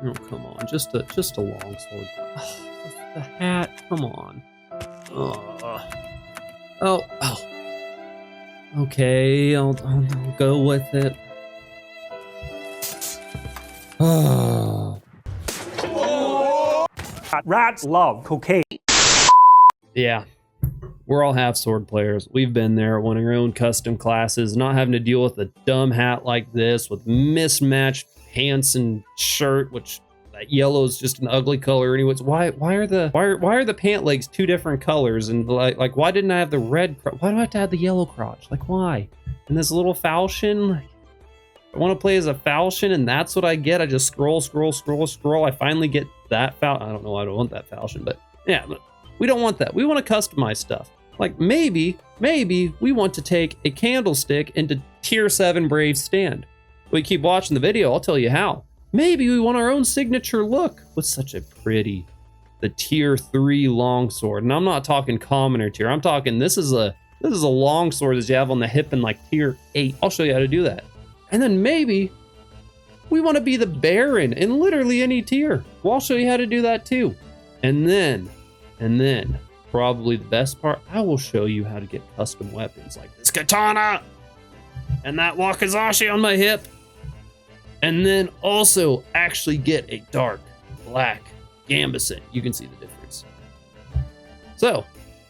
Oh, come on. Just a longsword. Oh, the hat. Come on. Oh. Okay, I'll go with it. Oh. Rats love cocaine. Yeah. We're all half-sword players. We've been there, wanting our own custom classes, not having to deal with a dumb hat like this with mismatched pants and shirt, which that yellow is just an ugly color anyways. Why are the pant legs two different colors? And like why didn't I have the red why do I have to have the yellow crotch? Like why? And this little falchion, like, I want to play as a falchion and that's what I get. I just scroll. I finally get that I don't know, I don't want that falchion, but yeah, but we don't want that. We want to customize stuff. Like maybe we want to take a candlestick into tier 7 Brave stand. We keep watching the video, I'll tell you how. Maybe we want our own signature look with such a pretty, the tier 3 longsword. And I'm not talking commoner tier. I'm talking this is a longsword that you have on the hip in like tier 8. I'll show you how to do that. And then maybe we want to be the Baron in literally any tier. Well, I'll show you how to do that too. And then probably the best part, I will show you how to get custom weapons like this katana and that wakizashi on my hip. And then also actually get a dark black gambeson. You can see the difference. So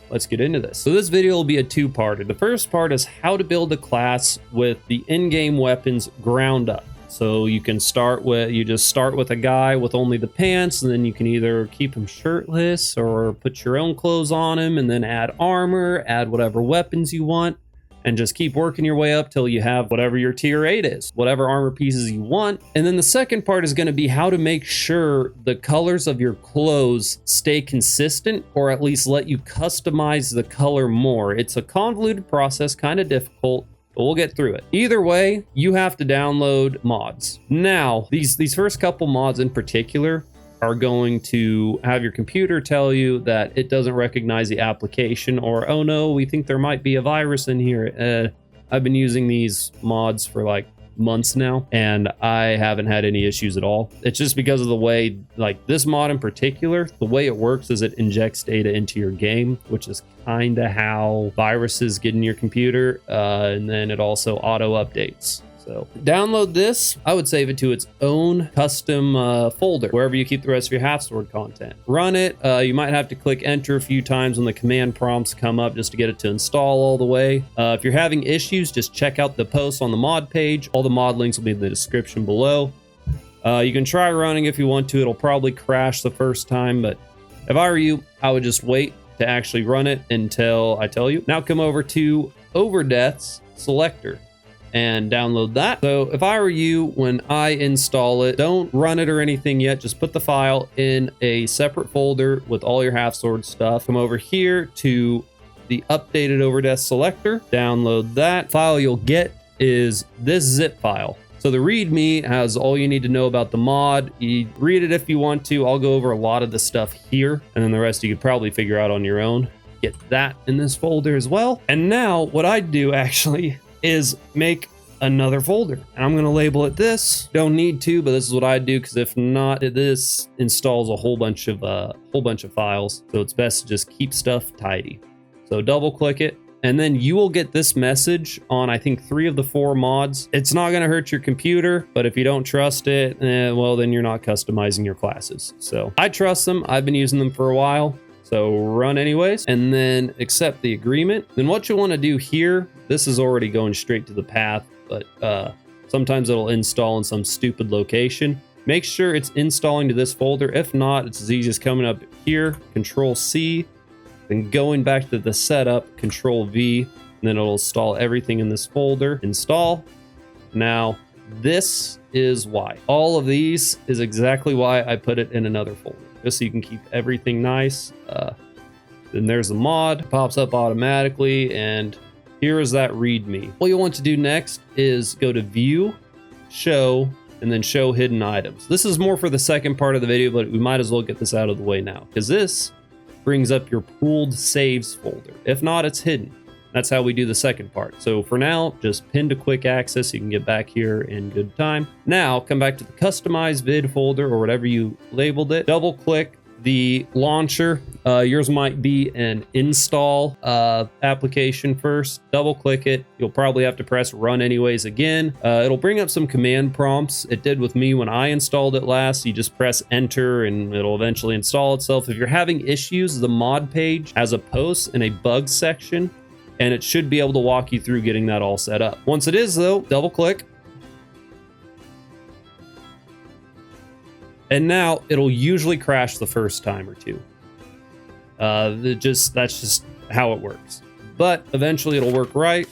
let's get into this. So this video will be a two-parter. The first part is how to build a class with the in-game weapons ground up. So you can start with a guy with only the pants, and then you can either keep him shirtless or put your own clothes on him and then add armor, add whatever weapons you want, and just keep working your way up till you have whatever your tier 8 is, whatever armor pieces you want. And then the second part is going to be how to make sure the colors of your clothes stay consistent, or at least let you customize the color more. It's a convoluted process, kind of difficult, but we'll get through it. Either way, you have to download mods. Now, these first couple mods in particular are going to have your computer tell you that it doesn't recognize the application, or oh no, we think there might be a virus in here. I've been using these mods for like months now and I haven't had any issues at all. It's just because of the way, like this mod in particular, the way it works is it injects data into your game, which is kind of how viruses get in your computer, and then it also auto updates. So download this. I would save it to its own custom folder, wherever you keep the rest of your half-sword content. Run it. You might have to click enter a few times when the command prompts come up just to get it to install all the way. If you're having issues, just check out the posts on the mod page. All the mod links will be in the description below. You can try running if you want to. It'll probably crash the first time, but if I were you, I would just wait to actually run it until I tell you. Now come over to Overdeath's selector and download that. So if I were you, when I install it, don't run it or anything yet. Just put the file in a separate folder with all your half-sword stuff. Come over here to the updated Overdeath selector, download that. File you'll get is this zip file. So the README has all you need to know about the mod. You read it if you want to. I'll go over a lot of the stuff here, and then the rest you could probably figure out on your own. Get that in this folder as well. And now what I do actually is make another folder, and I'm going to label it this. Don't need to, but this is what I do, because if not, this installs a whole bunch of files, so it's best to just keep stuff tidy. So double click it, and then you will get this message on I think 3 of the 4 mods. It's not going to hurt your computer, but if you don't trust it, well, then you're not customizing your classes. So I trust them. I've been using them for a while. So run anyways, and then accept the agreement. Then what you want to do here, this is already going straight to the path, but sometimes it'll install in some stupid location. Make sure it's installing to this folder. If not, it's as easy as coming up here, Control C, then going back to the setup, Control V, and then it'll install everything in this folder. Install. Now, this is why. All of these is exactly why I put it in another folder, just so you can keep everything nice. Then there's the mod, pops up automatically, and here is that README. What you'll want to do next is go to View, Show, and then Show Hidden Items. This is more for the second part of the video, but we might as well get this out of the way now, because this brings up your pooled saves folder. If not, it's hidden. That's how we do the second part. So for now, just pin to quick access. You can get back here in good time. Now come back to the customize vid folder or whatever you labeled it. Double click the launcher. Yours might be an install application first. Double click it. You'll probably have to press run anyways again. It'll bring up some command prompts. It did with me when I installed it last. You just press enter and it'll eventually install itself. If you're having issues, the mod page has a post and a bug section, and it should be able to walk you through getting that all set up. Once it is though, double click. And now it'll usually crash the first time or two. That's just how it works. But eventually it'll work right.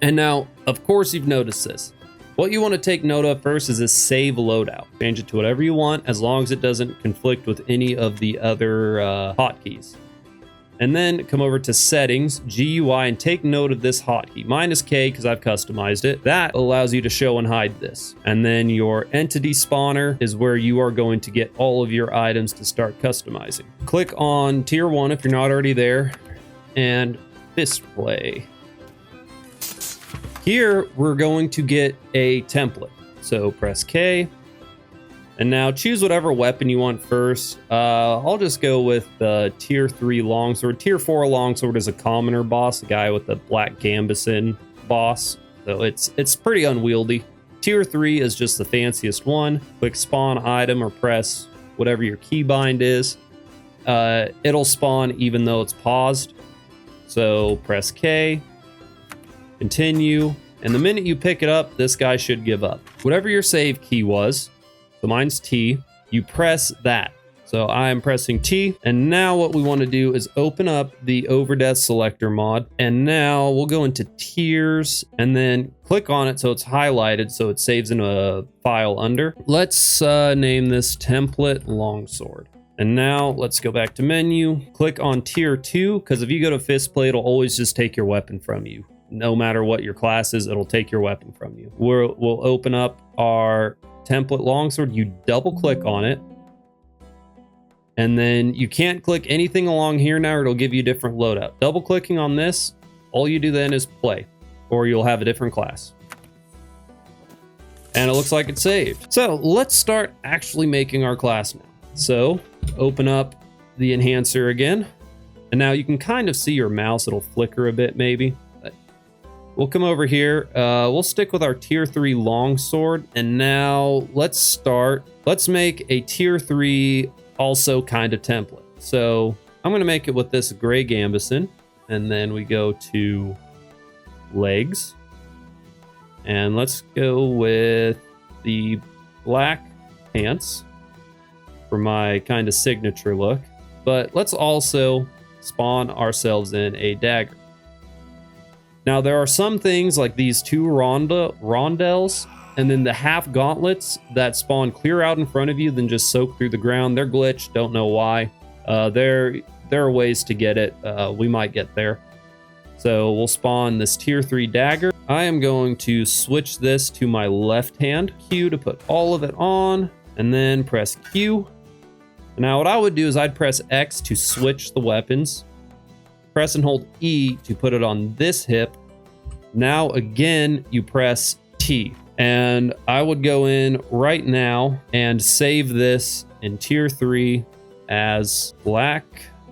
And now, of course, you've noticed this. What you want to take note of first is this save loadout. Change it to whatever you want, as long as it doesn't conflict with any of the other hotkeys. And then come over to settings, GUI, and take note of this hotkey. Mine is K because I've customized it. That allows you to show and hide this. And then your entity spawner is where you are going to get all of your items to start customizing. Click on tier 1 if you're not already there, and fist play. Here, we're going to get a template. So press K. And now choose whatever weapon you want first. I'll just go with the tier 3 longsword. Tier 4 longsword is a commoner boss, a guy with the black gambeson boss. So it's pretty unwieldy. Tier 3 is just the fanciest one. Click spawn item or press whatever your keybind is. It'll spawn even though it's paused. So press K, continue. And the minute you pick it up, this guy should give up. Whatever your save key was, so mine's T, you press that. So I am pressing T, and now what we want to do is open up the Overdeath selector mod, and now we'll go into tiers, and then click on it so it's highlighted so it saves in a file under. Let's name this template longsword. And now let's go back to menu, click on tier 2, because if you go to fist play, it'll always just take your weapon from you. No matter what your class is, it'll take your weapon from you. We'll open up our template longsword. You double click on it, and then you can't click anything along here now, or it'll give you a different loadout. Double clicking on this, all you do then is play, or you'll have a different class. And it looks like it's saved. So let's start actually making our class now. So open up the enhancer again, and now you can kind of see your mouse. It'll flicker a bit maybe. We'll come over here. We'll stick with our tier 3 longsword. And now let's make a tier 3 also kind of template. So I'm going to make it with this gray gambeson. And then we go to legs. And let's go with the black pants for my kind of signature look. But let's also spawn ourselves in a dagger. Now, there are some things like these 2 rondelles and then the half gauntlets that spawn clear out in front of you, then just soak through the ground. They're glitched. Don't know why. There are ways to get it. We might get there. So we'll spawn this tier 3 dagger. I am going to switch this to my left hand. Q to put all of it on, and then press Q. Now, what I would do is I'd press X to switch the weapons. Press and hold E to put it on this hip. Now again, you press T. And I would go in right now and save this in tier 3 as black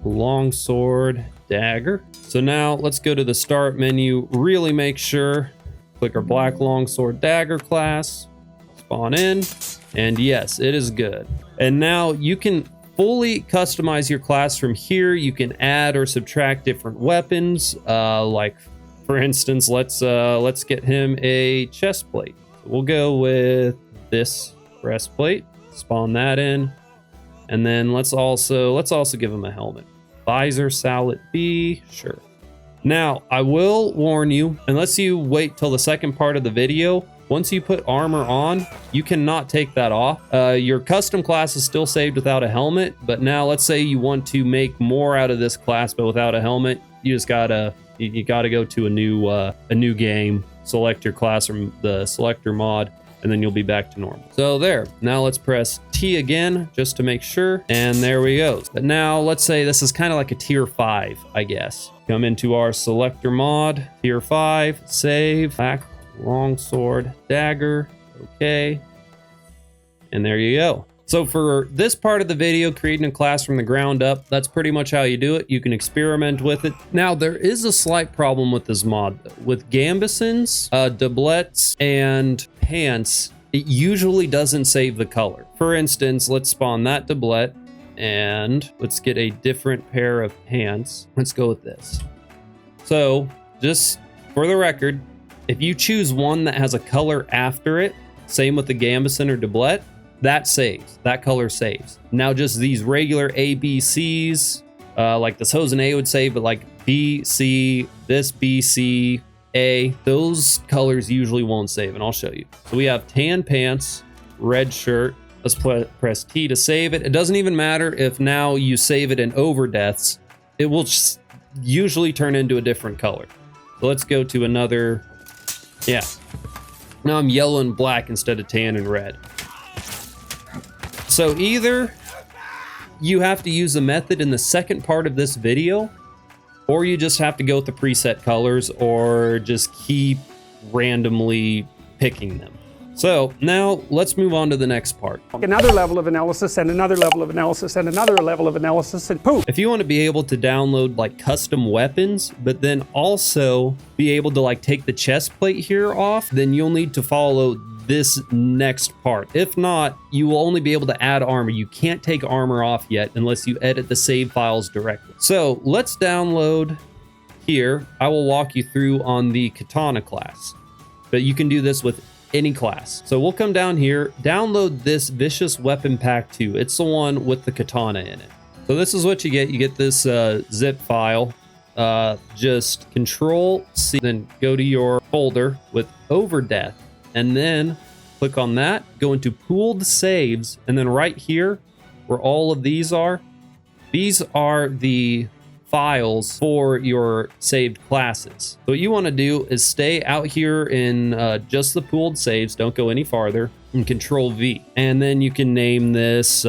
longsword dagger. So now let's go to the start menu, really make sure, click our black longsword dagger class, spawn in, and yes, it is good. And now you can fully customize your class from here. You can add or subtract different weapons. Like for instance, let's get him a chest plate. We'll go with this breastplate, spawn that in, and then let's also give him a helmet. Visor, sallet B, sure. Now I will warn you, unless you wait till the second part of the video, once you put armor on, you cannot take that off. Your custom class is still saved without a helmet, but now let's say you want to make more out of this class, but without a helmet, you just gotta go to a new game, select your class from the selector mod, and then you'll be back to normal. So there, now let's press T again, just to make sure, and there we go. But now let's say this is kind of like a tier 5, I guess. Come into our selector mod, tier 5, save, black, longsword, dagger, okay. And there you go. So for this part of the video, creating a class from the ground up, that's pretty much how you do it. You can experiment with it. Now, there is a slight problem with this mod, though. With gambesons, doublets, and pants, it usually doesn't save the color. For instance, let's spawn that doublet, and let's get a different pair of pants. Let's go with this. So, just for the record, if you choose one that has a color after it, same with the gambeson or doublet, that saves. That color saves. Now just these regular A, B, C's, like this Hosen A would save, but like B, C, this B, C, A, those colors usually won't save, and I'll show you. So we have tan pants, red shirt. Let's press T to save it. It doesn't even matter if now you save it in overdeaths. It will just usually turn into a different color. So let's go to another, yeah. Now I'm yellow and black instead of tan and red. So either you have to use a method in the second part of this video, or you just have to go with the preset colors, or just keep randomly picking them. So now let's move on to the next part. Another level of analysis and another level of analysis and another level of analysis, and poof. If you want to be able to download like custom weapons, but then also be able to like take the chest plate here off, then you'll need to follow this next part. If not, you will only be able to add armor. You can't take armor off yet unless you edit the save files directly. So let's download here. I will walk you through on the katana class, but you can do this with any class. So we'll come down here, download this Vicious Weapon Pack 2. It's the one with the katana in it. So this is what you get. You get this zip file. Just Control C, then go to your folder with Overdeath, and then click on that, go into pooled saves, and then right here where all of these are the files for your saved classes. So what you want to do is stay out here in just the pooled saves, don't go any farther, and Control V. And then you can name this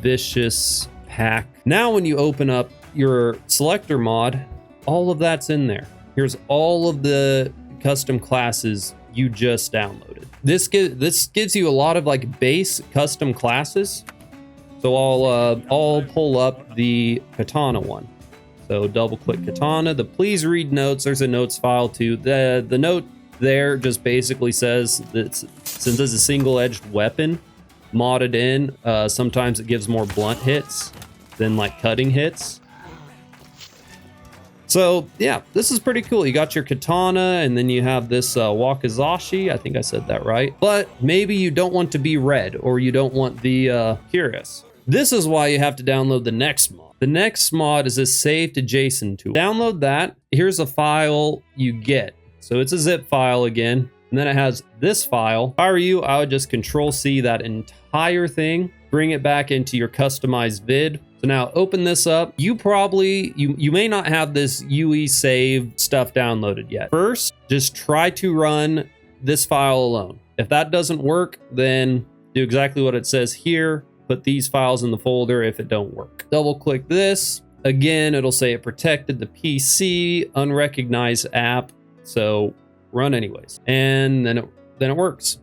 Vicious Pack. Now when you open up your selector mod, all of that's in there. Here's all of the custom classes you just downloaded. This gives you a lot of like base custom classes. So I'll pull up the katana one. So double click katana. The please read notes. There's a notes file too. The note there just basically says that since it's a single-edged weapon modded in, sometimes it gives more blunt hits than like cutting hits. So yeah, this is pretty cool. You got your katana, and then you have this wakizashi. I think I said that right. But maybe you don't want to be red, or you don't want the curious. This is why you have to download the next mod. The next mod is a save to JSON tool. Download that. Here's a file you get. So it's a zip file again, and then it has this file. If I were you, I would just Control C that entire thing, bring it back into your customized vid. So now open this up. You may not have this UE save stuff downloaded yet. First, just try to run this file alone. If that doesn't work, then do exactly what it says here. Put these files in the folder if it don't work. Double click this. Again, it'll say it protected the PC, unrecognized app. So run anyways. And then it works.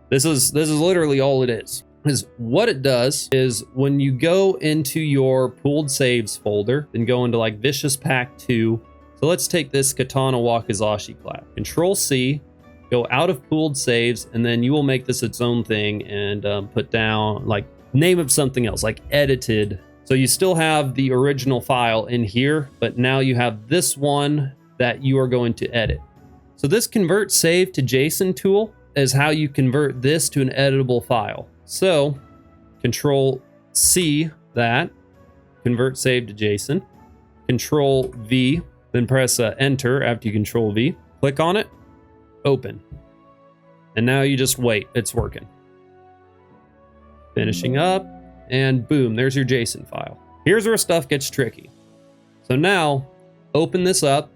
This is literally all it is. Is what it does is when you go into your pooled saves folder, then go into like Vicious Pack 2. So let's take this Katana Wakizashi class. Control C, go out of pooled saves, and then you will make this its own thing and put down like name of something else, like edited. So you still have the original file in here, but now you have this one that you are going to edit. So this convert save to JSON tool is how you convert this to an editable file. So Control C that, convert save to JSON, Control V, then press enter after you Control V, click on it, open. And now you just wait, it's working. Finishing up, and boom, there's your JSON file. Here's where stuff gets tricky. So now, open this up.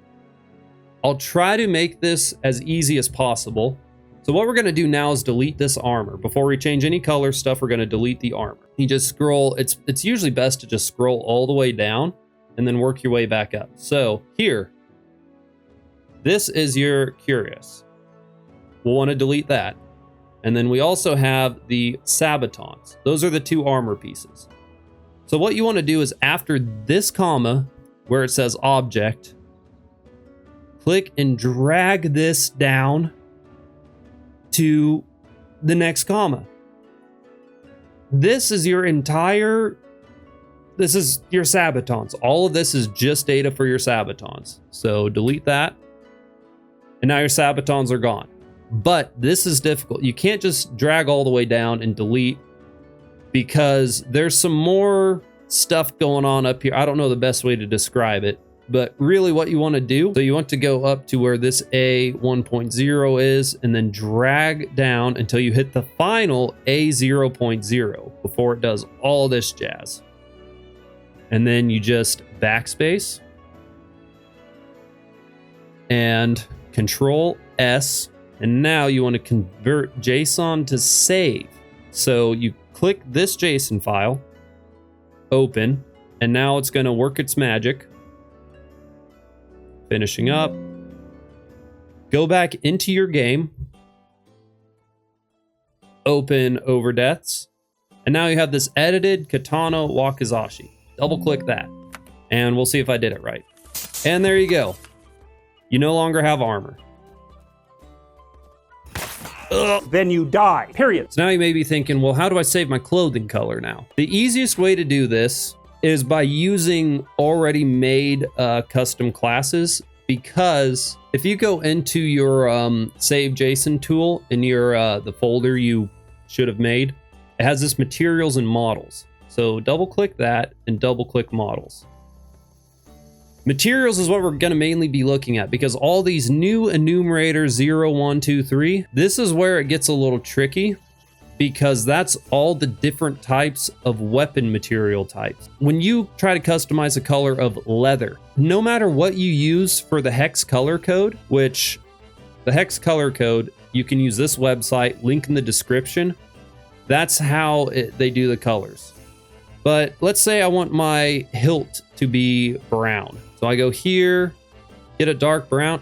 I'll try to make this as easy as possible. So what we're gonna do now is delete this armor. Before we change any color stuff, we're gonna delete the armor. You just scroll, it's usually best to just scroll all the way down and then work your way back up. So here, this is your Curious. We'll want to delete that. And then we also have the Sabatons. Those are the 2 armor pieces. So what you want to do is after this comma, where it says object, click and drag this down to the next comma. This is your Sabatons. All of this is just data for your Sabatons. So delete that. And now your Sabatons are gone. But this is difficult. You can't just drag all the way down and delete, because there's some more stuff going on up here. I don't know the best way to describe it, but really what you want to do, so you want to go up to where this A 1.0 is and then drag down until you hit the final A 0.0 before it does all this jazz. And then you just backspace and Control S. And now you want to convert JSON to save. So you click this JSON file, open, and now it's going to work its magic. Finishing up. Go back into your game. Open Overdeaths. And now you have this edited Katana Wakizashi. Double click that. And we'll see if I did it right. And there you go. You no longer have armor. Then you die, period. So now you may be thinking, well, how do I save my clothing color now? The easiest way to do this is by using already made custom classes, because if you go into your save JSON tool in your the folder you should have made, it has this materials and models. So double click that and double click models. Materials is what we're going to mainly be looking at, because all these new enumerators 0, 1, 2, 3, this is where it gets a little tricky, because that's all the different types of weapon material types. When you try to customize a color of leather, no matter what you use for the hex color code, which the hex color code, you can use this website, link in the description. That's how they do the colors. But let's say I want my hilt to be brown. So I go here, get a dark brown.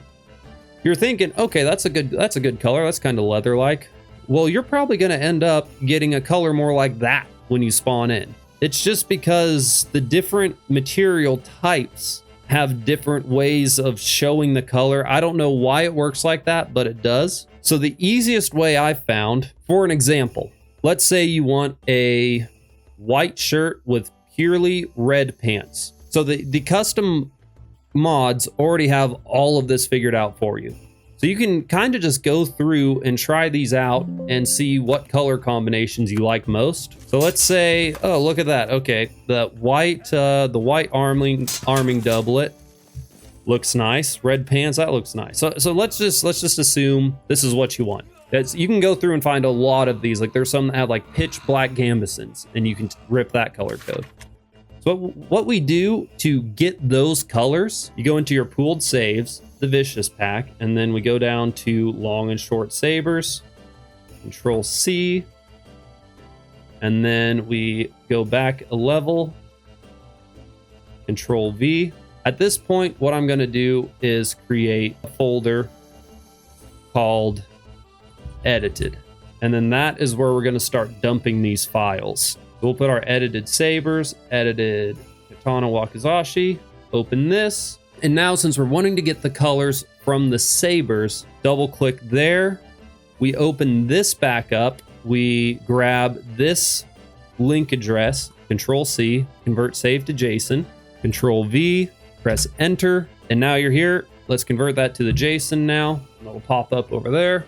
You're thinking, okay, that's a good color. That's kind of leather-like. Well, you're probably going to end up getting a color more like that when you spawn in. It's just because the different material types have different ways of showing the color. I don't know why it works like that, but it does. So the easiest way I've found, for an example, let's say you want a white shirt with purely red pants. So the custom mods already have all of this figured out for you. So you can kind of just go through and try these out and see what color combinations you like most. So let's say, oh, look at that. Okay, the white arming doublet looks nice. Red pants, that looks nice. So let's just assume this is what you want. You can go through and find a lot of these. Like there's some that have like pitch black gambesons, and you can rip that color code. So what we do to get those colors, you go into your pooled saves, the Vicious pack, and then we go down to long and short sabers, Control C, and then we go back a level, Control V. At this point, what I'm going to do is create a folder called Edited, and then that is where we're going to start dumping these files. We'll put our edited sabers, edited Katana Wakizashi, open this. And now since we're wanting to get the colors from the sabers, double click there. We open this back up. We grab this link address, Control C, convert save to JSON, Control V, press enter. And now you're here. Let's convert that to the JSON now. And it'll pop up over there.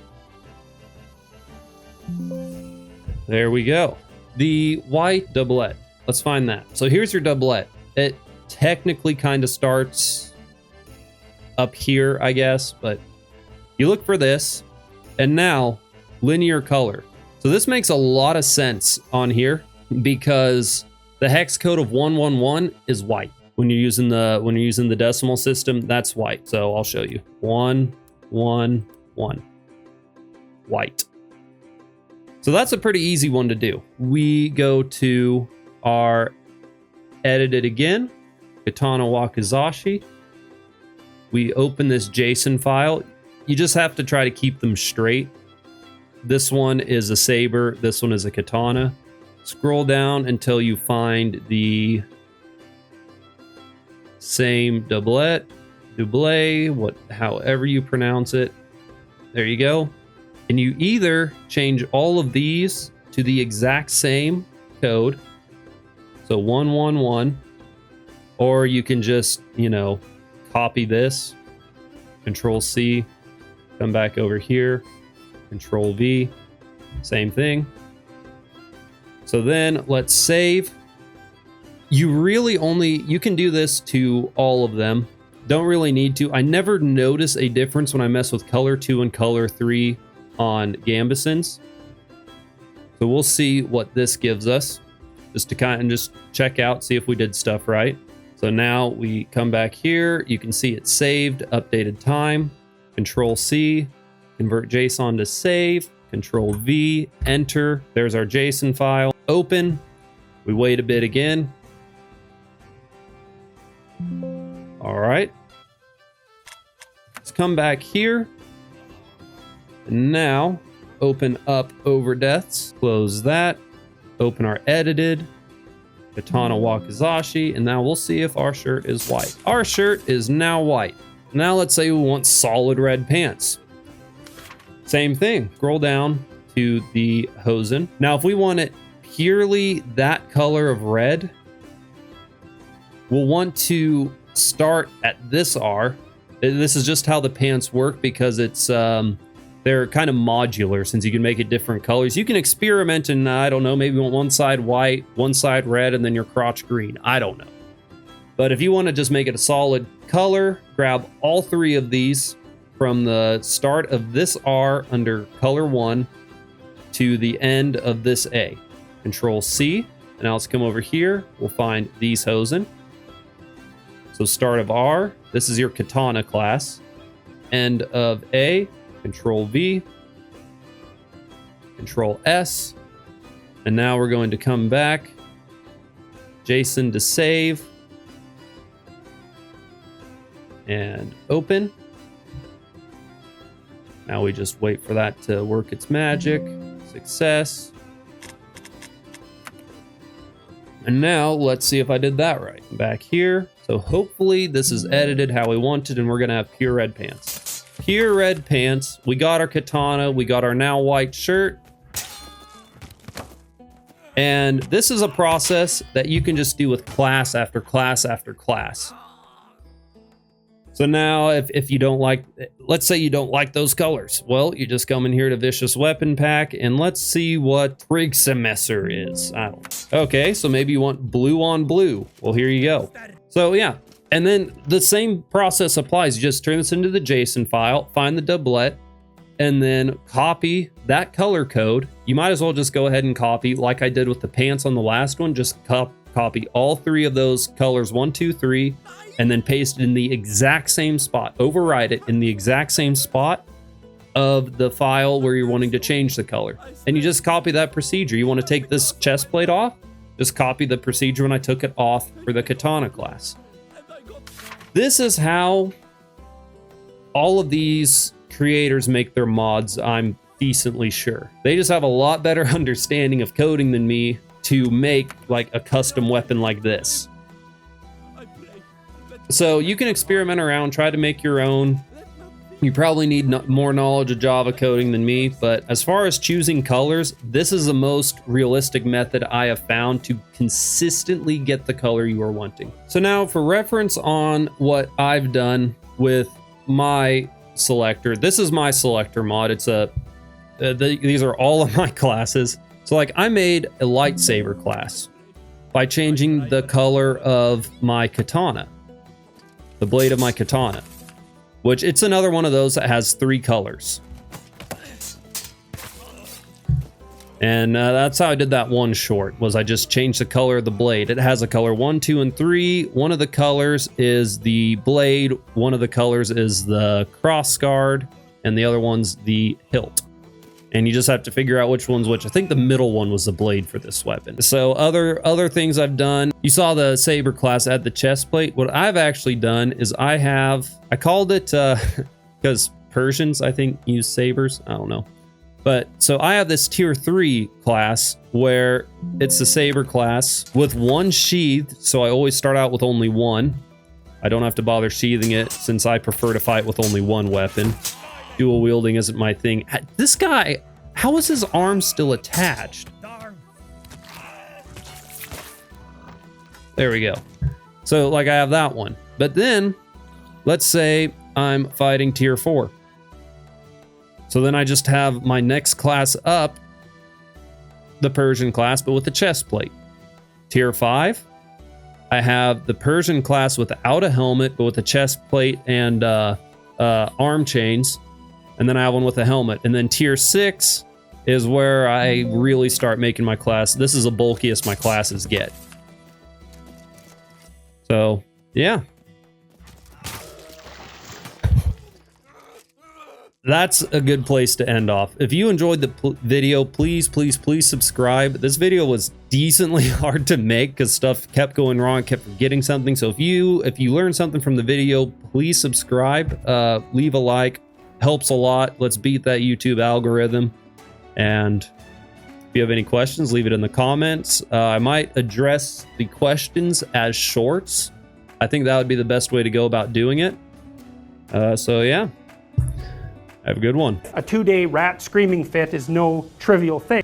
There we go. The white doublet. Let's find that. So here's your doublet. It technically kind of starts up here, I guess, but you look for this, and now linear color. So this makes a lot of sense on here because the hex code of 111 is white. When you're using the decimal system, that's white. So I'll show you. 111 white. So that's a pretty easy one to do. We go to our edited again, Katana Wakizashi. We open this JSON file. You just have to try to keep them straight. This one is a saber. This one is a katana. Scroll down until you find the same doublet, however you pronounce it. There you go. And you either change all of these to the exact same code, so 111, or you can just, copy this, Control C, come back over here, Control V, same thing. So then let's save. You can do this to all of them. Don't really need to. I never notice a difference when I mess with color 2 and color 3 on Gambesons. So we'll see what this gives us, just to kind of just check out, see if we did stuff right. So now we come back here. You can see it's saved, updated time, Control C, convert JSON to save, Control V, enter. There's our JSON file. Open. We wait a bit again. All right. Let's come back here. And now open up Overdeaths. Close that. Open our edited Katana Wakizashi. And now we'll see if our shirt is white. Our shirt is now white. Now let's say we want solid red pants. Same thing. Scroll down to the hosen. Now if we want it purely that color of red, we'll want to start at this R. This is just how the pants work, because it's they're kind of modular, since you can make it different colors. You can experiment and I don't know, maybe want one side white, one side red, and then your crotch green. I don't know. But if you want to just make it a solid color, grab all 3 of these from the start of this R under color 1 to the end of this A. Control C, and now let's come over here. We'll find these hosen. So start of R, this is your katana class. End of A, Control V, Control S. And now we're going to come back, JSON to save, and open. Now we just wait for that to work its magic. Success. And now let's see if I did that right. Back here. So hopefully this is edited how we wanted, and we're going to have pure red pants. Pure red pants. We got our katana. We got our now white shirt. And this is a process that you can just do with class after class after class. So now if you don't like, let's say you don't like those colors. Well, you just come in here to Vicious Weapon Pack, and let's see what Trigsemesser is. I don't know. Okay, so maybe you want blue on blue. Well, here you go. So yeah, and then the same process applies. You just turn this into the JSON file, find the doublet, and then copy that color code. You might as well just go ahead and copy, like I did with the pants on the last one, just copy all 3 of those colors, 1, 2, 3, and then paste it in the exact same spot. Override it in the exact same spot of the file where you're wanting to change the color. And you just copy that procedure. You want to take this chest plate off? Just copy the procedure when I took it off for the katana class. This is how all of these creators make their mods, I'm decently sure. They just have a lot better understanding of coding than me to make like a custom weapon like this. So you can experiment around, try to make your own. You probably need more knowledge of Java coding than me, but as far as choosing colors, this is the most realistic method I have found to consistently get the color you are wanting. So now for reference on what I've done with my selector, this is my selector mod. It's these are all of my classes. So like I made a lightsaber class by changing the color of my katana, the blade of my katana, which it's another one of those that has 3 colors. And that's how I did that one short, was I just changed the color of the blade. It has a color 1, 2, and 3. One of the colors is the blade, one of the colors is the cross guard, and the other one's the hilt. and you just have to figure out which one's which. I think the middle one was the blade for this weapon. So other things I've done, you saw the saber class at the chest plate. What I've actually done is I called it because Persians I think use sabers, I don't know. But so I have this tier 3 class where it's the saber class with one sheath, so I always start out with only one. I don't have to bother sheathing it since I prefer to fight with only one weapon. Dual wielding isn't my thing. This guy, how is his arm still attached? There we go. So like I have that one. But then let's say I'm fighting tier 4. So then I just have my next class up, the Persian class, but with a chest plate. Tier 5, I have the Persian class without a helmet, but with a chest plate and arm chains. And then I have one with a helmet. And then tier 6 is where I really start making my class. This is the bulkiest my classes get. So, yeah. That's a good place to end off. If you enjoyed the video, please subscribe. This video was decently hard to make because stuff kept going wrong, kept forgetting something. So if you learned something from the video, please subscribe, leave a like, helps a lot. Let's beat that YouTube algorithm. And if you have any questions, leave it in the comments. I might address the questions as shorts. I think that would be the best way to go about doing it. So yeah. Have a good one. A 2-day rat screaming fit is no trivial thing.